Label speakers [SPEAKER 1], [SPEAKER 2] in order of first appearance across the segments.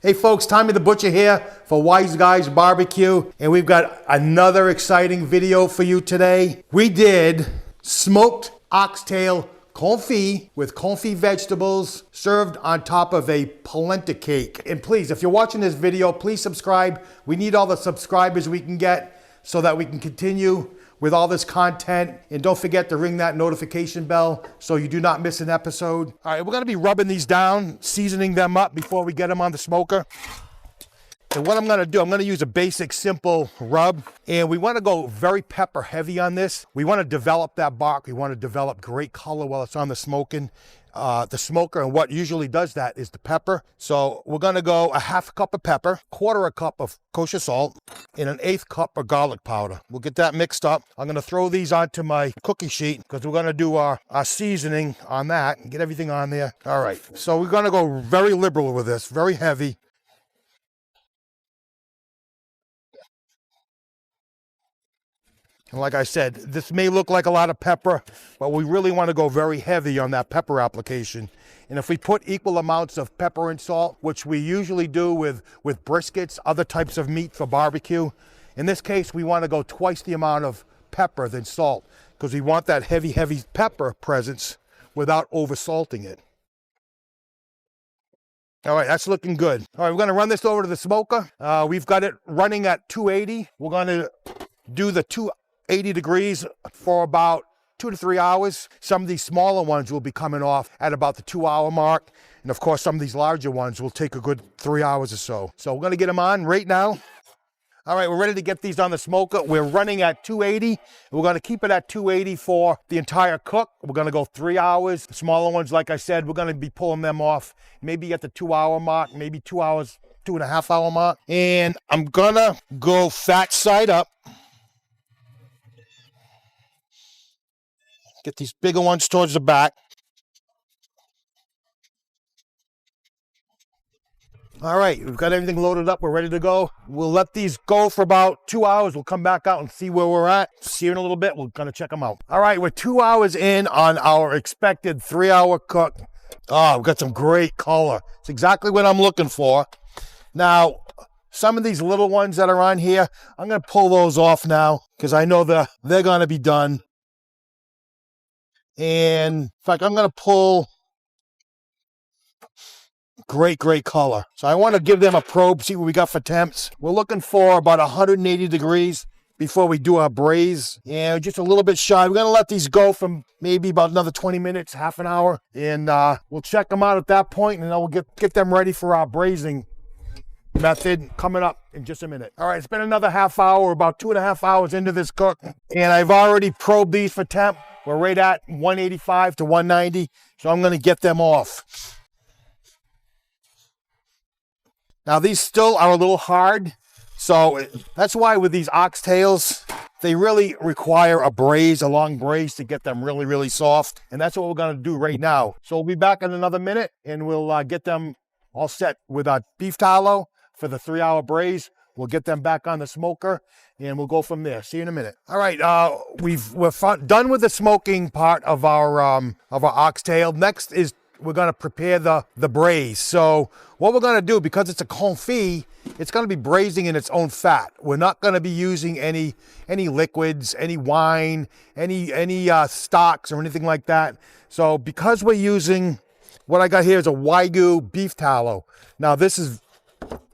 [SPEAKER 1] Hey folks, Tommy the Butcher here for Wise Guys Barbecue, and we've got another exciting video for you today. We did smoked oxtail confit with confit vegetables served on top of a polenta cake. And please, if you're watching this video, please subscribe. We need all the subscribers we can get so that we can continue with all this content. And don't forget to ring that notification bell so you do not miss an episode. All right, we're gonna be rubbing these down, seasoning them up before we get them on the smoker. And what I'm gonna do, I'm gonna use a basic, simple rub. And we wanna go very pepper heavy on this. We wanna develop that bark. We wanna develop great color while it's on the the smoker. And what usually does that is the pepper. So we're gonna go a half cup of pepper, quarter a cup of kosher salt, and an 1/8 cup of garlic powder. We'll get that mixed up. I'm gonna throw these onto my cookie sheet because we're gonna do our seasoning on that and get everything on there. All right, so we're gonna go very liberal with this, very heavy. And like I said, this may look like a lot of pepper, but we really want to go very heavy on that pepper application. And if we put equal amounts of pepper and salt, which we usually do with briskets, other types of meat for barbecue, in this case, we want to go twice the amount of pepper than salt because we want that heavy, heavy pepper presence without over salting it. All right, that's looking good. All right, we're going to run this over to the smoker. We've got it running at 280. We're going to do the 280 degrees for about 2 to 3 hours. Some of these smaller ones will be coming off at about the 2-hour mark. And of course, some of these larger ones will take a good 3 hours or so. So we're gonna get them on right now. All right, we're ready to get these on the smoker. We're running at 280. We're gonna keep it at 280 for the entire cook. We're gonna go 3 hours. The smaller ones, like I said, we're gonna be pulling them off maybe at the 2-hour mark, maybe 2 hours, 2.5-hour mark. And I'm gonna go fat side up. Get these bigger ones towards the back. All right, we've got everything loaded up. We're ready to go. We'll let these go for about 2 hours. We'll come back out and see where we're at. See you in a little bit. We're gonna check them out. All right, we're 2 hours in on our expected 3-hour cook. Oh, we've got some great color. It's exactly what I'm looking for. Now, some of these little ones that are on here, I'm gonna pull those off now because I know they're gonna be done. And in fact, I'm going to pull great color. So I want to give them a probe, see what we got for temps. We're looking for about 180 degrees before we do our braise. And just a little bit shy. We're going to let these go from maybe about another 20 minutes, half an hour. And we'll check them out at that point, and then we'll get them ready for our braising method coming up in just a minute. All right, it's been another half hour, about 2.5 hours into this cook. And I've already probed these for temp. We're right at 185 to 190, so I'm gonna get them off. Now these still are a little hard, so that's why with these oxtails, they really require a braise, a long braise to get them really soft. And that's what we're gonna do right now. So we'll be back in another minute and we'll get them all set with our beef tallow for the 3-hour braise. We'll get them back on the smoker and we'll go from there. See you in a minute. All right, we're done with the smoking part of our oxtail. Next is we're gonna prepare the braise. So what we're gonna do, because it's a confit, it's gonna be braising in its own fat. We're not gonna be using any liquids, any wine, any stocks or anything like that. So because we're using, what I got here is a Wagyu beef tallow. Now this is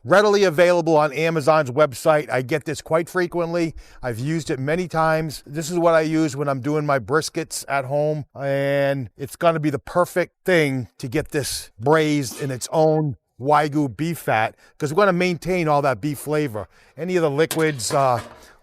[SPEAKER 1] readily available on Amazon's website. I get this quite frequently. I've used it many times. This is what I use when I'm doing my briskets at home, and it's going to be the perfect thing to get this braised in its own Wagyu beef fat because we're going to maintain all that beef flavor. Any of the liquids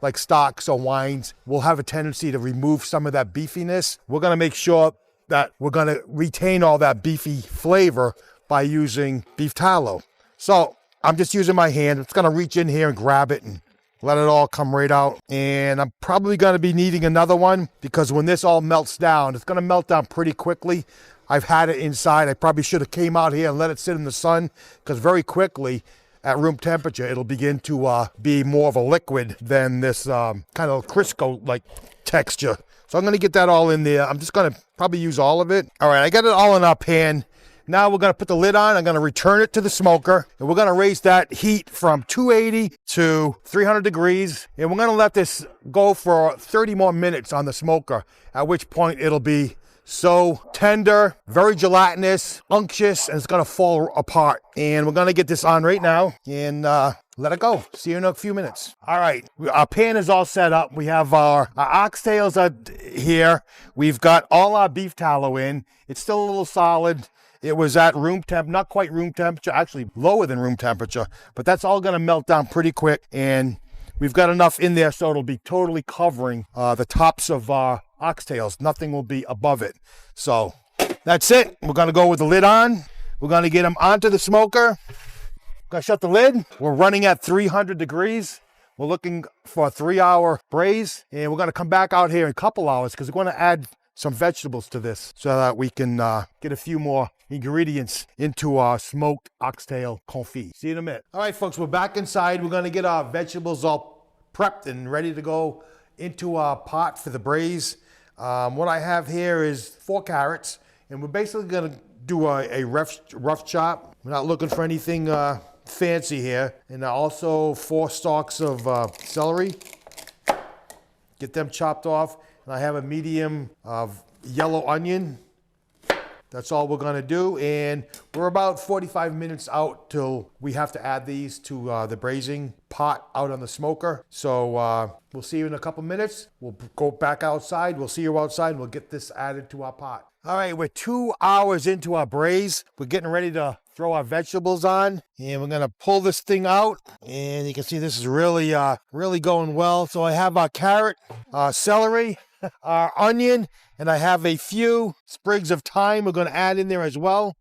[SPEAKER 1] like stocks or wines will have a tendency to remove some of that beefiness. We're going to make sure that we're going to retain all that beefy flavor by using beef tallow. So I'm just using my hand. It's gonna reach in here and grab it and let it all come right out. And I'm probably gonna be needing another one because when this all melts down, it's gonna melt down pretty quickly. I've had it inside. I probably should have came out here and let it sit in the sun because very quickly at room temperature, it'll begin to be more of a liquid than this kind of Crisco-like texture. So I'm gonna get that all in there. I'm just gonna probably use all of it. All right, I got it all in our pan. Now we're gonna put the lid on. I'm gonna return it to the smoker, and we're gonna raise that heat from 280 to 300 degrees. And we're gonna let this go for 30 more minutes on the smoker, at which point it'll be so tender, very gelatinous, unctuous, and it's gonna fall apart. And we're gonna get this on right now and let it go. See you in a few minutes. All right, our pan is all set up. We have our oxtails here. We've got all our beef tallow in. It's still a little solid. It was at room temp, not quite room temperature, actually lower than room temperature, but that's all gonna melt down pretty quick. And we've got enough in there so it'll be totally covering the tops of our oxtails. Nothing will be above it. So that's it. We're gonna go with the lid on. We're gonna get them onto the smoker. Gonna shut the lid. We're running at 300 degrees. We're looking for a 3-hour braise, and we're gonna come back out here in a couple hours because we're gonna add some vegetables to this so that we can get a few more ingredients into our smoked oxtail confit. See you in a minute. All right, folks, we're back inside. We're gonna get our vegetables all prepped and ready to go into our pot for the braise. What I have here is 4 carrots, and we're basically gonna do a rough chop. We're not looking for anything fancy here. And also 4 stalks of celery. Get them chopped off. And I have a medium of yellow onion. That's all we're gonna do. And we're about 45 minutes out till we have to add these to the braising pot out on the smoker. So we'll see you in a couple minutes. We'll go back outside. We'll see you outside. And we'll get this added to our pot. All right, we're 2 hours into our braise. We're getting ready to throw our vegetables on, and we're gonna pull this thing out. And you can see this is really going well. So I have our carrot, celery, our onion, and I have a few sprigs of thyme we're gonna add in there as well.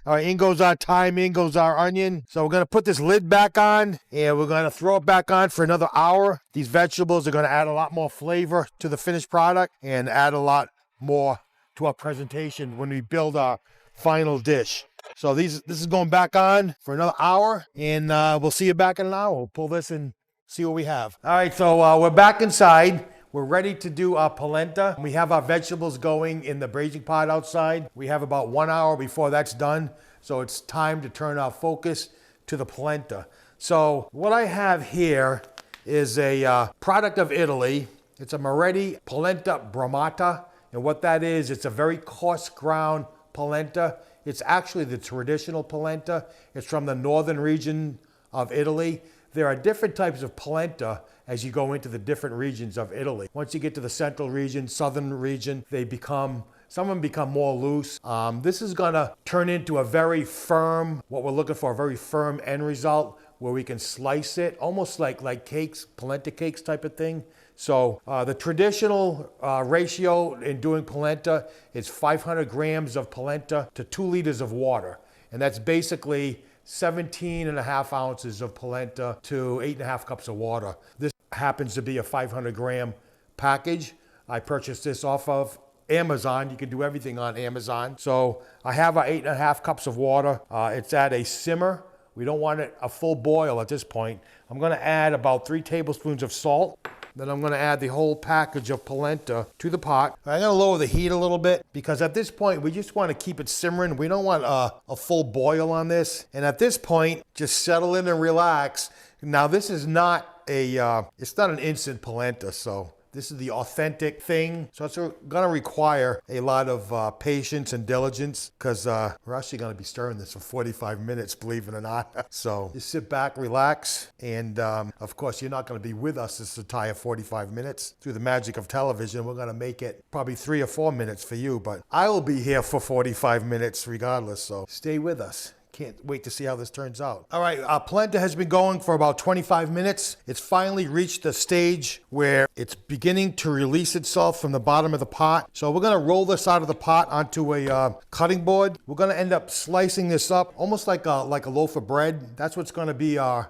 [SPEAKER 1] All right, in goes our thyme, in goes our onion. So we're gonna put this lid back on, and we're gonna throw it back on for another hour. These vegetables are gonna add a lot more flavor to the finished product and add a lot more to our presentation when we build our final dish. So this is going back on for another hour, and we'll see you back in an hour. We'll pull this and see what we have. All right, so we're back inside. We're ready to do our polenta. We have our vegetables going in the braising pot outside. We have about 1 hour before that's done. So it's time to turn our focus to the polenta. So what I have here is a product of Italy. It's a Moretti polenta bromata. And what that is, it's a very coarse ground polenta. It's actually the traditional polenta. It's from the northern region of Italy. There are different types of polenta as you go into the different regions of Italy. Once you get to the central region, southern region, some of them become more loose. This is gonna turn into a very firm, what we're looking for, a very firm end result where we can slice it, almost like cakes, polenta cakes type of thing. So the traditional ratio in doing polenta is 500 grams of polenta to 2 liters of water. And that's basically 17.5 ounces of polenta to 8.5 cups of water. This happens to be a 500 gram package. I purchased this off of Amazon. You can do everything on Amazon. So I have our 8.5 cups of water. It's at a simmer. We don't want it a full boil at this point. I'm gonna add about 3 tablespoons of salt. Then I'm gonna add the whole package of polenta to the pot. I'm gonna lower the heat a little bit because at this point, we just wanna keep it simmering. We don't want a full boil on this. And at this point, just settle in and relax. Now this is not it's not an instant polenta, so this is the authentic thing. So it's gonna require a lot of patience and diligence because we're actually gonna be stirring this for 45 minutes, believe it or not. So just sit back, relax. And of course, you're not gonna be with us this entire 45 minutes. Through the magic of television, we're gonna make it probably 3 or 4 minutes for you, but I will be here for 45 minutes regardless, so stay with us. Can't wait to see how this turns out. All right, our polenta has been going for about 25 minutes. It's finally reached the stage where it's beginning to release itself from the bottom of the pot. So we're gonna roll this out of the pot onto a cutting board. We're gonna end up slicing this up almost like a loaf of bread. That's what's gonna be our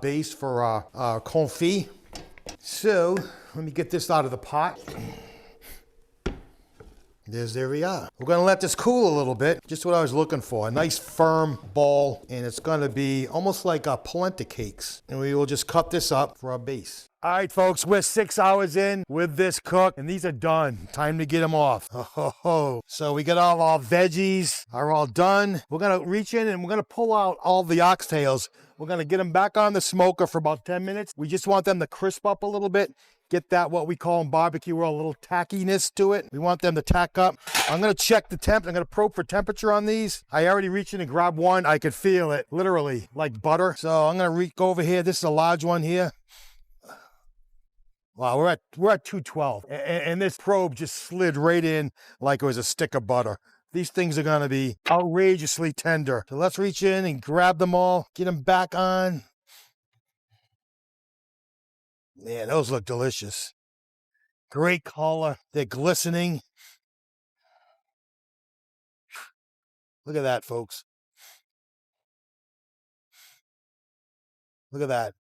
[SPEAKER 1] base for our confit. So let me get this out of the pot. There we are. We're gonna let this cool a little bit. Just what I was looking for. A nice firm ball, and it's gonna be almost like polenta cakes. And we will just cut this up for our base. All right, folks, we're 6 hours in with this cook, and these are done. Time to get them off. Oh. So we got all our veggies are all done. We're gonna reach in and we're gonna pull out all the oxtails. We're gonna get them back on the smoker for about 10 minutes. We just want them to crisp up a little bit. Get that, what we call in barbecue world, a little tackiness to it. We want them to tack up. I'm gonna check the temp. I'm gonna probe for temperature on these. I already reached in and grabbed one. I could feel it, literally, like butter. So I'm gonna go over here. This is a large one here. Wow, we're at 212, and this probe just slid right in like it was a stick of butter. These things are gonna be outrageously tender. So let's reach in and grab them all, get them back on. Man, those look delicious. Great color. They're glistening. Look at that, folks. Look at that.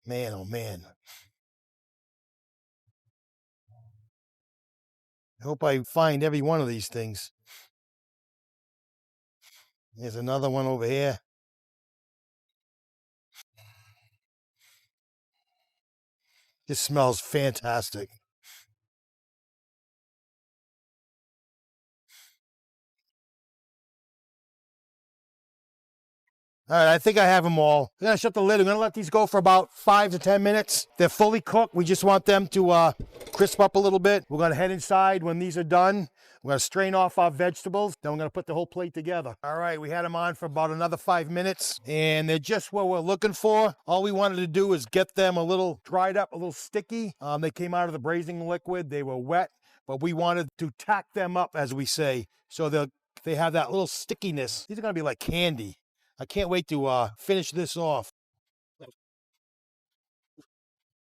[SPEAKER 1] Man, oh man. I hope I find every one of these things. There's another one over here. This smells fantastic. All right, I think I have them all. I'm gonna shut the lid. I'm gonna let these go for about 5 to 10 minutes. They're fully cooked. We just want them to crisp up a little bit. We're gonna head inside when these are done. We're gonna strain off our vegetables. Then we're gonna put the whole plate together. All right, we had them on for about another 5 minutes, and they're just what we're looking for. All we wanted to do is get them a little dried up, a little sticky. They came out of the braising liquid. They were wet, but we wanted to tack them up, as we say, so they have that little stickiness. These are gonna be like candy. I can't wait to finish this off.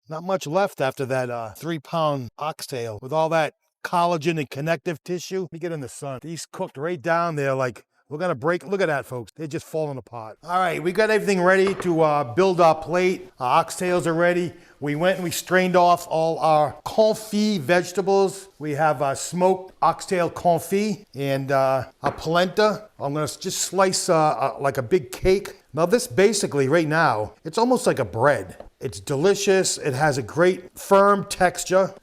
[SPEAKER 1] Not much left after that 3-pound oxtail with all that collagen and connective tissue. Let me get in the sun. These cooked right down there like we're gonna break. Look at that, folks. They're just falling apart. All right, we got everything ready to build our plate. Our oxtails are ready. We went and we strained off all our confit vegetables. We have smoked oxtail confit and a polenta. I'm gonna just slice like a big cake. Now this basically right now, it's almost like a bread. It's delicious. It has a great firm texture.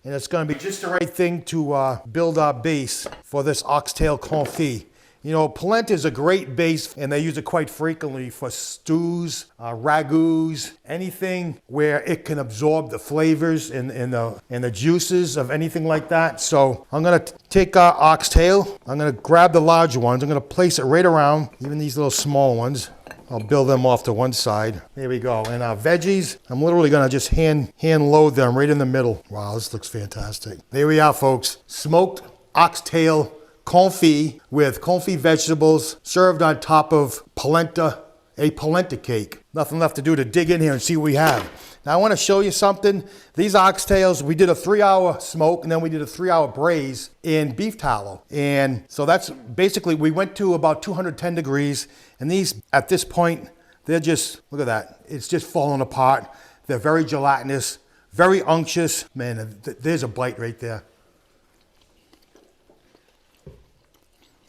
[SPEAKER 1] And it's gonna be just the right thing to build our base for this oxtail confit. You know, polenta is a great base, and they use it quite frequently for stews, ragouts, anything where it can absorb the flavors and the juices of anything like that. So I'm gonna take our oxtail. I'm gonna grab the larger ones. I'm gonna place it right around, even these little small ones. I'll build them off to one side. There we go. And our veggies, I'm literally gonna just hand load them right in the middle. Wow, this looks fantastic. There we are, folks. Smoked oxtail confit with confit vegetables served on top of a polenta cake. Nothing left to do to dig in here and see what we have. Now I want to show you something. These oxtails, we did a 3-hour smoke and then we did a 3-hour braise in beef tallow. And so that's basically, we went to about 210 degrees, and these at this point, they're just, look at that. It's just falling apart. They're very gelatinous, very unctuous. Man, there's a bite right there.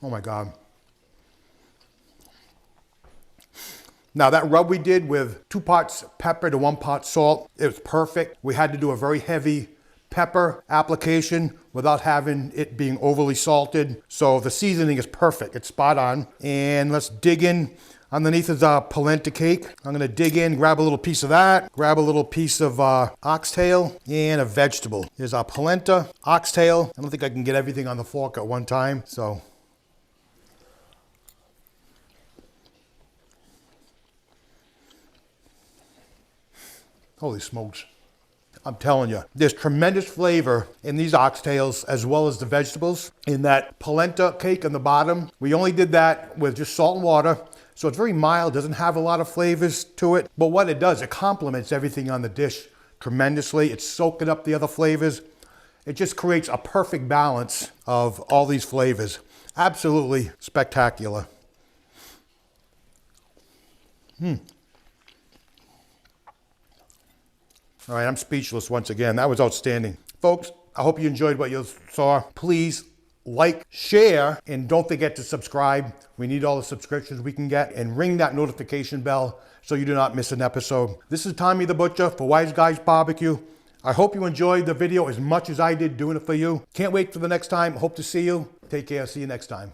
[SPEAKER 1] Oh my God. Now that rub we did with 2 parts pepper to 1 part salt, it was perfect. We had to do a very heavy pepper application without having it being overly salted. So the seasoning is perfect, it's spot on. And let's dig in. Underneath is our polenta cake. I'm gonna dig in, grab a little piece of that, grab a little piece of oxtail and a vegetable. Here's our polenta, oxtail. I don't think I can get everything on the fork at one time, so. Holy smokes. I'm telling you, there's tremendous flavor in these oxtails as well as the vegetables. In that polenta cake on the bottom, we only did that with just salt and water. So it's very mild, doesn't have a lot of flavors to it. But what it does, it complements everything on the dish tremendously. It's soaking up the other flavors. It just creates a perfect balance of all these flavors. Absolutely spectacular. All right, I'm speechless once again. That was outstanding. Folks, I hope you enjoyed what you saw. Please like, share, and don't forget to subscribe. We need all the subscriptions we can get, and ring that notification bell so you do not miss an episode. This is Tommy the Butcher for Wise Guys Barbecue. I hope you enjoyed the video as much as I did doing it for you. Can't wait for the next time. Hope to see you. Take care. See you next time.